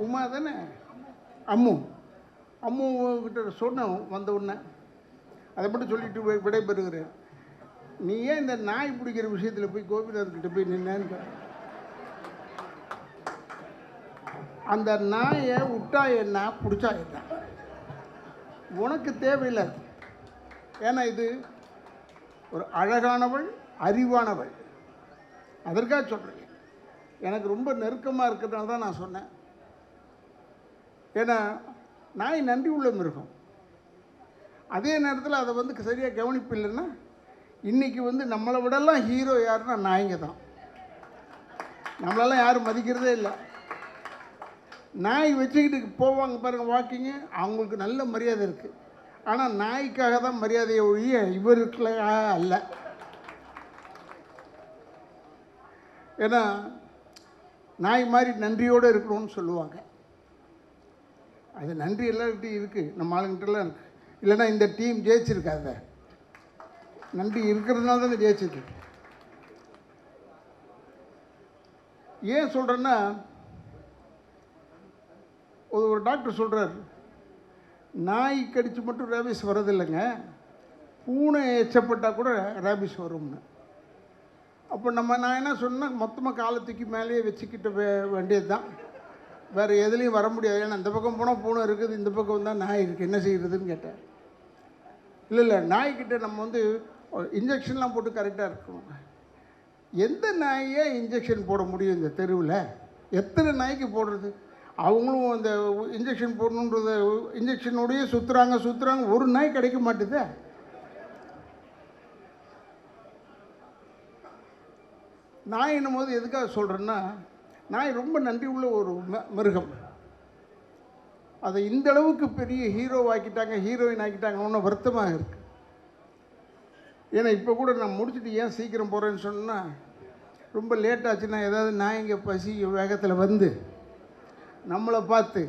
உமா தானே? அம்மு அம்மு கிட்ட சொன்னோம் வந்த உடனே அதை மட்டும் சொல்லிட்டு விடைபெறுகிறேன். நீ ஏன் இந்த நாய் பிடிக்கிற விஷயத்தில் போய் கோபிநாத்கிட்ட போய் நின்னேன்னு. அந்த நாயை விட்டா என்ன, பிடிச்சா என்ன, உனக்கு தேவையில்லை. ஏன்னா இது ஒரு அழகானவள், அறிவானவள். அதற்காக சொல்கிறேன். எனக்கு ரொம்ப நெருக்கமாக இருக்கிறதுனால தான் நான் சொன்னேன். ஏன்னா நாய் நன்றி உள்ள மிருகம். அதே நேரத்தில் அதை சரியாக கவனிப்பு இல்லைன்னா இன்றைக்கி நம்மளை விடலாம் ஹீரோ யாருன்னா நாய்ங்க தான். நம்மளெல்லாம் யாரும் மதிக்கிறதே இல்லை. நாய் வச்சுக்கிட்டு போவாங்க பாருங்கள் வாக்கிங்கு, அவங்களுக்கு நல்ல மரியாதை இருக்குது. ஆனால் நாய்க்காக தான் மரியாதையை ஒழிய இவருக்குள்ள அல்ல. ஏன்னா நாய் மாதிரி நன்றியோடு இருக்கணும்னு சொல்லுவாங்க. அது நன்றி எல்லார்கிட்டையும் இருக்குது, நம்ம ஆளுங்கிட்டலாம் இருக்குது. இல்லைன்னா இந்த டீம் ஜெயிச்சிருக்காத. நன்றி இருக்கிறதுனால தான் ஜெயிச்சது. ஏன் சொல்கிறேன்னா, ஒரு டாக்டர் சொல்கிறார், நாய் கடித்து மட்டும் ரேபிஸ் வரதில்லைங்க, பூனை எச்சப்பட்டால் கூட ரேபிஸ் வரும்னு. அப்போ நான் என்ன சொன்னால், மொத்தமாக காலத்துக்கு மேலேயே வச்சுக்கிட்ட வேண்டியது தான். வேறு எதுலேயும் வர முடியாது. ஏன்னா இந்த பக்கம் போனால் பூனை இருக்குது, இந்த பக்கம் வந்தால் நாய் இருக்குது, என்ன செய்கிறதுன்னு கேட்டேன். இல்லை நாய்கிட்ட நம்ம இன்ஜெக்ஷன்லாம் போட்டு கரெக்டாக இருக்கணும். எந்த நாயே இன்ஜெக்ஷன் போட முடியும் இந்த தெருவில்? எத்தனை நாய்க்கு போடுறது? அவங்களும் அந்த இன்ஜெக்ஷன் போடணுன்றத இன்ஜெக்ஷனோடையே சுற்றுறாங்க. ஒரு நாய் கிடைக்க மாட்டுதே. நாய் என்னும் போது எதுக்காக சொல்கிறேன்னா, நாய் ரொம்ப நன்றி உள்ள ஒரு மிருகம். அதை இந்த அளவுக்கு பெரிய ஹீரோவாக்கிட்டாங்க, ஹீரோயின் ஆக்கிட்டாங்கன்னு வருத்தமாக இருக்குது. ஏன்னா இப்போ கூட நான் முடிச்சுட்டு ஏன் சீக்கிரம் போகிறேன்னு சொன்னால், ரொம்ப லேட் ஆச்சுன்னா ஏதாவது நாய்ங்க பசி வேகத்தில் நம்மளை பார்த்து,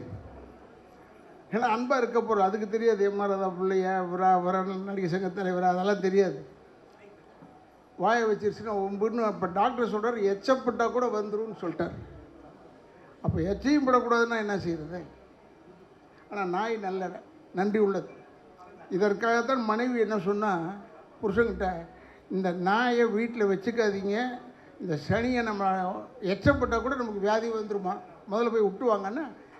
ஏன்னா அன்பாக இருக்க போகிறோம், அதுக்கு தெரியாது எம்ஆர்ஆதா பிள்ளையா வர நடிகை சங்க தலைவரா, அதெல்லாம் தெரியாது. வாயை வச்சிருச்சுன்னா ஒம்புன்னு. அப்போ டாக்டர் சொல்கிறார், எச்சப்பட்டால் கூட வந்துடும் சொல்லிட்டார். அப்போ எச்சையும் படக்கூடாதுன்னா என்ன செய்கிறது? ஆனால் நாய் நல்ல நன்றி உள்ளது. இதற்காகத்தான் மனைவி என்ன சொன்னால் புருஷன்கிட்ட, இந்த நாயை வீட்டில் வச்சுக்காதீங்க, இந்த சனியை நம்ம எச்சப்பட்டால் கூட நமக்கு வியாதி வந்துருமா, முதல்ல போய் விட்டுவாங்கன்னா